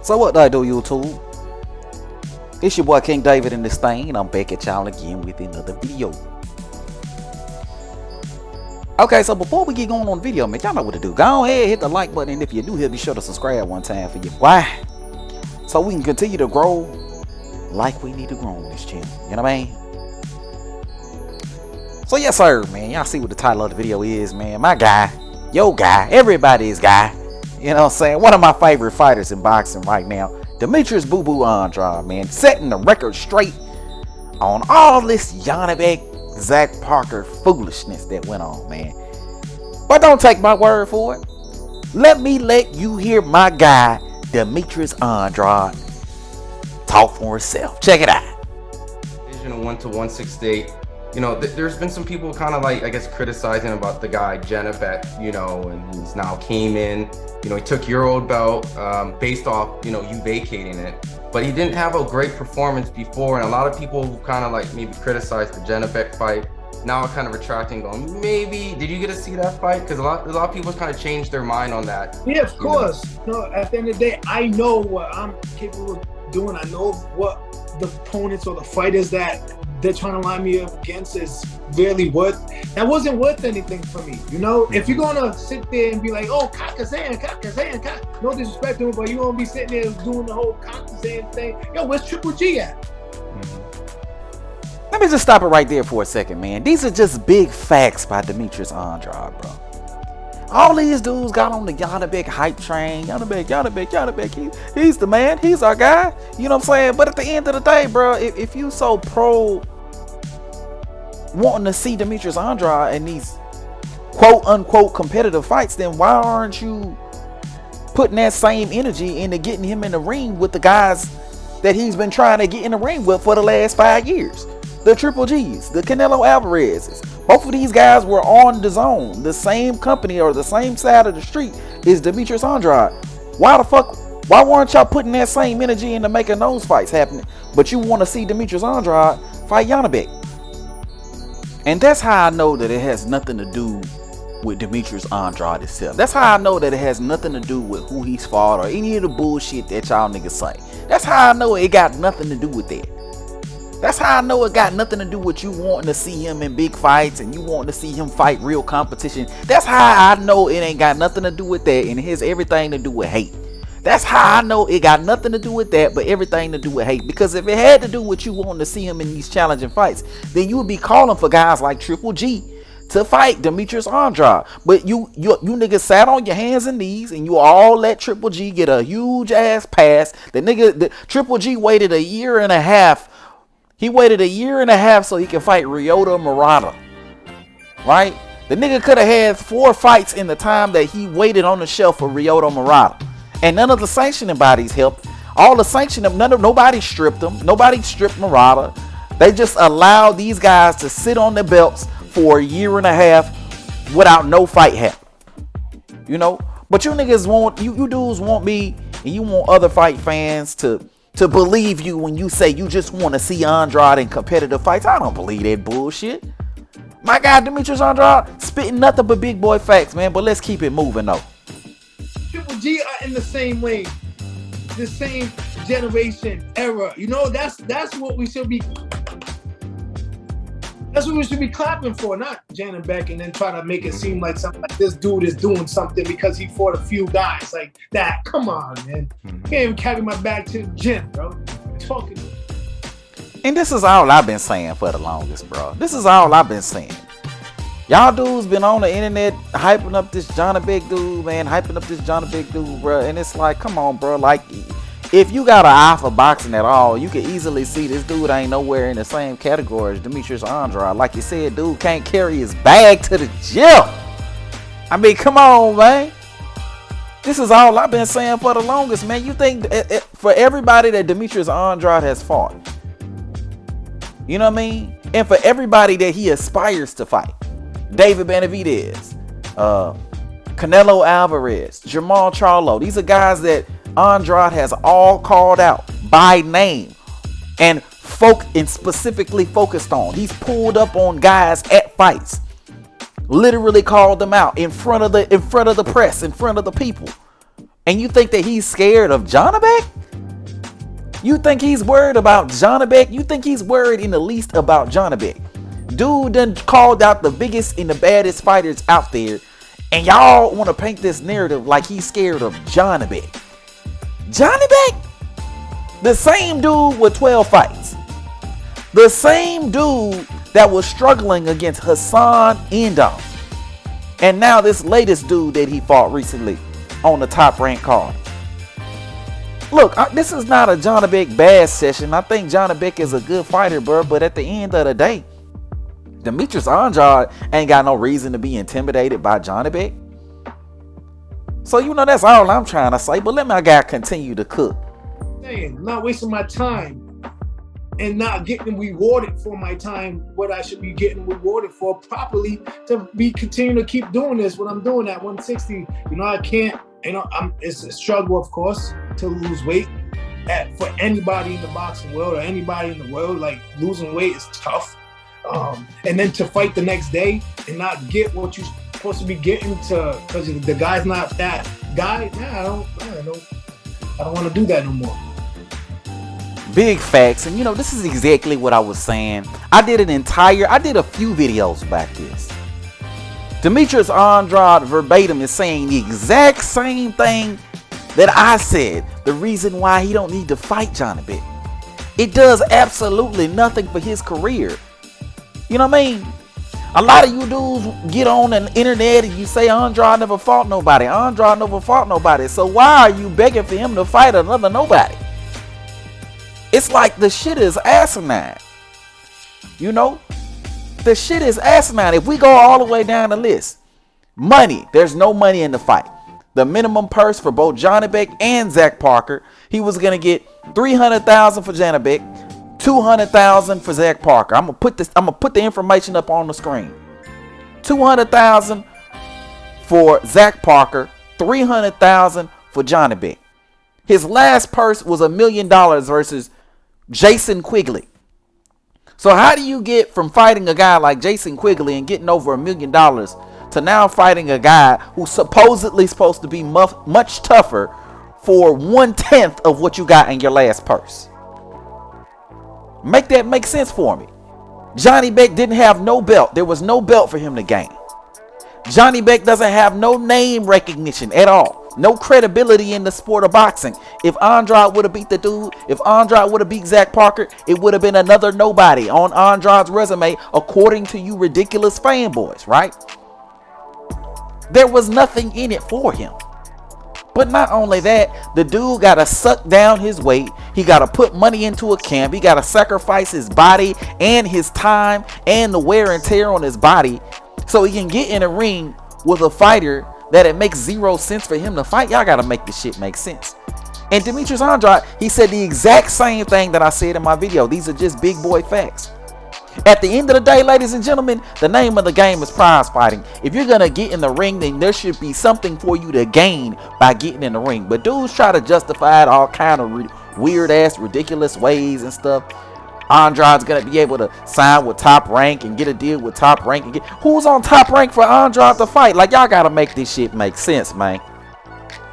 So what do I do, YouTube? It's your boy King David in this thing, and I'm back at y'all again with another video. Okay, so before we get going on the video, man, y'all know what to do. Go ahead, hit the like button, and if you do here, be sure to subscribe one time for your boy, so we can continue to grow like we need to grow on this channel. You know what I mean? So yes, sir, man. Y'all see what the title of the video is, man. My guy, yo guy, everybody's guy. You know what I'm saying? One of my favorite fighters in boxing right now, Demetrius Boo Boo Andrade, man, setting the record straight on all this Jannibek, Zach Parker foolishness that went on, man. But don't take my word for it. Let you hear my guy, Demetrius Andrade, talk for himself. Check it out. Division of 1 to 168. You know, there's been some people kind of like, I guess, criticizing about the guy Jannibek, you know, and he's now came in, you know, he took your old belt based off, you know, you vacating it, but he didn't have a great performance before, and a lot of people kind of like maybe criticized the Jannibek fight. Now kind of retracting, going, maybe, did you get to see that fight? Because a lot of people kind of changed their mind on that. Yeah, of course. No, at the end of the day, I know what I'm capable of doing. I know what the opponents or the fighters that they're trying to line me up against is really worth. That wasn't worth anything for me, you know. If you're gonna sit there and be like, "Oh, Kakazan, no disrespect to him, but you're gonna be sitting there doing the whole Kakazan thing, yo, where's Triple G at?" Let me just stop it right there for a second, man. These are just big facts by Demetrius Andrade, bro. All these dudes got on the Jannibek hype train. Jannibek. He's the man. He's our guy. You know what I'm saying? But at the end of the day, bro, if you so pro wanting to see Demetrius Andrade in these quote unquote competitive fights, then why aren't you putting that same energy into getting him in the ring with the guys that he's been trying to get in the ring with for the last 5 years? The Triple G's, the Canelo Alvarez's. Both of these guys were on the zone, the same company or the same side of the street is Demetrius Andrade. Why weren't y'all putting that same energy into making those fights happening? But you want to see Demetrius Andrade fight Jannibek. And that's how I know that it has nothing to do with Demetrius Andrade itself. That's how I know that it has nothing to do with who he's fought or any of the bullshit that y'all niggas say. That's how I know it got nothing to do with that. That's how I know it got nothing to do with you wanting to see him in big fights and you wanting to see him fight real competition. That's how I know it ain't got nothing to do with that, and it has everything to do with hate. That's how I know it got nothing to do with that, but everything to do with hate. Because if it had to do with you wanting to see him in these challenging fights, then you would be calling for guys like Triple G to fight Demetrius Andrade. But you niggas sat on your hands and knees and you all let Triple G get a huge ass pass. The Triple G waited a year and a half. He waited a year and a half so he could fight Ryota Murata, right? The nigga could have had 4 fights in the time that he waited on the shelf for Ryota Murata, and none of the sanctioning bodies helped. All the sanctioning, nobody stripped him. Nobody stripped Murata. They just allowed these guys to sit on their belts for a year and a half without no fight happening. You know, but you niggas want you dudes want me, and you want other fight fans to believe you when you say you just want to see Andrade in competitive fights. I don't believe that bullshit. My guy Demetrius Andrade spitting nothing but big boy facts, man. But let's keep it moving though. Triple G are in the same way, the same generation era. You know, that's what we should be. That's what we should be clapping for, not Jannibek, and then try to make it seem like something like this dude is doing something because he fought a few guys like that. Come on, man. Can't even carry my bag to the gym, bro. Talking. And this is all I've been saying for the longest, bro. This is all I've been saying. Y'all dudes been on the internet hyping up this Jannibek dude, man. Hyping up this Jannibek dude, bro. And it's like, come on, bro. Like, if you got an eye for boxing at all, you can easily see this dude ain't nowhere in the same category as Demetrius Andrade. Like you said, dude can't carry his bag to the gym. I mean, come on, man. This is all I've been saying for the longest, man. You think for everybody that Demetrius Andrade has fought, you know what I mean? And for everybody that he aspires to fight, David Benavidez, Canelo Alvarez, Jamal Charlo, these are guys that Andrade has all called out by name and specifically focused on. He's pulled up on guys at fights, literally called them out in front of the press, in front of the people. And you think that he's scared of Jannibek? You think he's worried about Jannibek? You think he's worried in the least about Jannibek? Dude done called out the biggest and the baddest fighters out there, and y'all want to paint this narrative like he's scared of Jannibek. Jannibek? The same dude with 12 fights. The same dude that was struggling against Hassan Endon. And now this latest dude that he fought recently on the top ranked card. Look, this is not a Jannibek bad session. I think Jannibek is a good fighter, bro. But at the end of the day, Demetrius Andrade ain't got no reason to be intimidated by Jannibek. So, you know, that's all I'm trying to say. But let my guy continue to cook. I'm not wasting my time and not getting rewarded for my time, what I should be getting rewarded for properly to be continuing to keep doing this, what I'm doing at 160. You know, I can't. You know, it's a struggle, of course, to lose weight. For anybody in the boxing world or anybody in the world, like losing weight is tough. And then to fight the next day and not get what you're supposed to be getting because the guy's not that guy. Nah, I don't want to do that no more. Big facts. And you know, this is exactly what I was saying. I did a few videos about this. Demetrius Andrade verbatim is saying the exact same thing that I said. The reason why he don't need to fight Jannibek. It does absolutely nothing for his career. You know what I mean? A lot of you dudes get on the internet and you say Andrade never fought nobody. Andrade never fought nobody. So why are you begging for him to fight another nobody? It's like the shit is asinine. You know? The shit is asinine. If we go all the way down the list, money, there's no money in the fight. The minimum purse for both Jannibek and Zach Parker, he was gonna get $300,000 for Jannibek, $200,000 for Zach Parker. I'm gonna put the information up on the screen. $200,000 for Zach Parker, $300,000 for Jannibek. His last purse was $1 million versus Jason Quigley. So how do you get from fighting a guy like Jason Quigley and getting over $1 million to now fighting a guy who's supposedly supposed to be much tougher for 1/10 of what you got in your last purse? Make that make sense for me. Jannibek didn't have no belt. There was no belt for him to gain. Jannibek doesn't have no name recognition at all. No credibility in the sport of boxing. If Andrade would have beat the dude, if Andrade would have beat Zach Parker, it would have been another nobody on Andrade's resume, according to you ridiculous fanboys, right? There was nothing in it for him. But not only that, the dude got to suck down his weight. He got to put money into a camp. He got to sacrifice his body and his time and the wear and tear on his body so he can get in a ring with a fighter that it makes zero sense for him to fight. Y'all got to make this shit make sense. And Demetrius Andrade, he said the exact same thing that I said in my video. These are just big boy facts. At the end of the day, ladies and gentlemen, the name of the game is prize fighting. If you're going to get in the ring, then there should be something for you to gain by getting in the ring. But dudes try to justify it all kind of weird ass, ridiculous ways and stuff. Andrade's going to be able to sign with Top Rank and get a deal with Top Rank. And who's on Top Rank for Andrade to fight? Like, y'all got to make this shit make sense, man.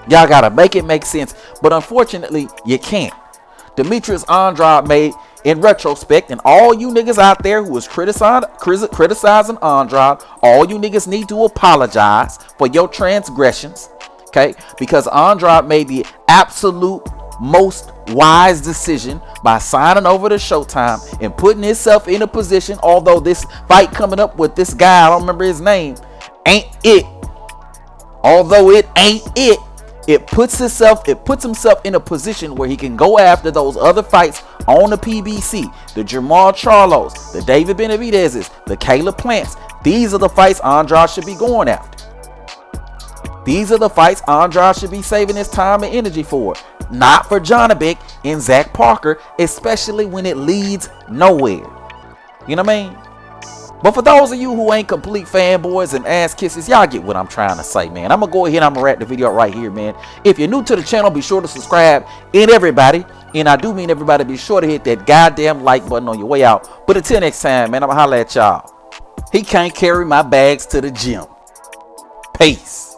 Y'all got to make it make sense. But unfortunately, you can't. Demetrius Andrade made, in retrospect, and all you niggas out there who is criticizing Andrade, all you niggas need to apologize for your transgressions, okay? Because Andrade made the absolute most wise decision by signing over to Showtime and putting himself in a position, although this fight coming up with this guy, I don't remember his name, ain't it. Although it ain't it, it puts himself in a position where he can go after those other fights on the PBC, the Jamal Charlos, the David Benavidez's, the Caleb Plants. These are the fights Andrade should be going after. These are the fights Andrade should be saving his time and energy for, not for Jannibek and Zach Parker, especially when it leads nowhere. You know what I mean? But for those of you who ain't complete fanboys and ass kisses, y'all get what I'm trying to say, man. I'm going to go ahead and I'm going to wrap the video right here, man. If you're new to the channel, be sure to subscribe. And everybody, and I do mean everybody, be sure to hit that goddamn like button on your way out. But until next time, man, I'm going to holler at y'all. He can't carry my bags to the gym. Peace.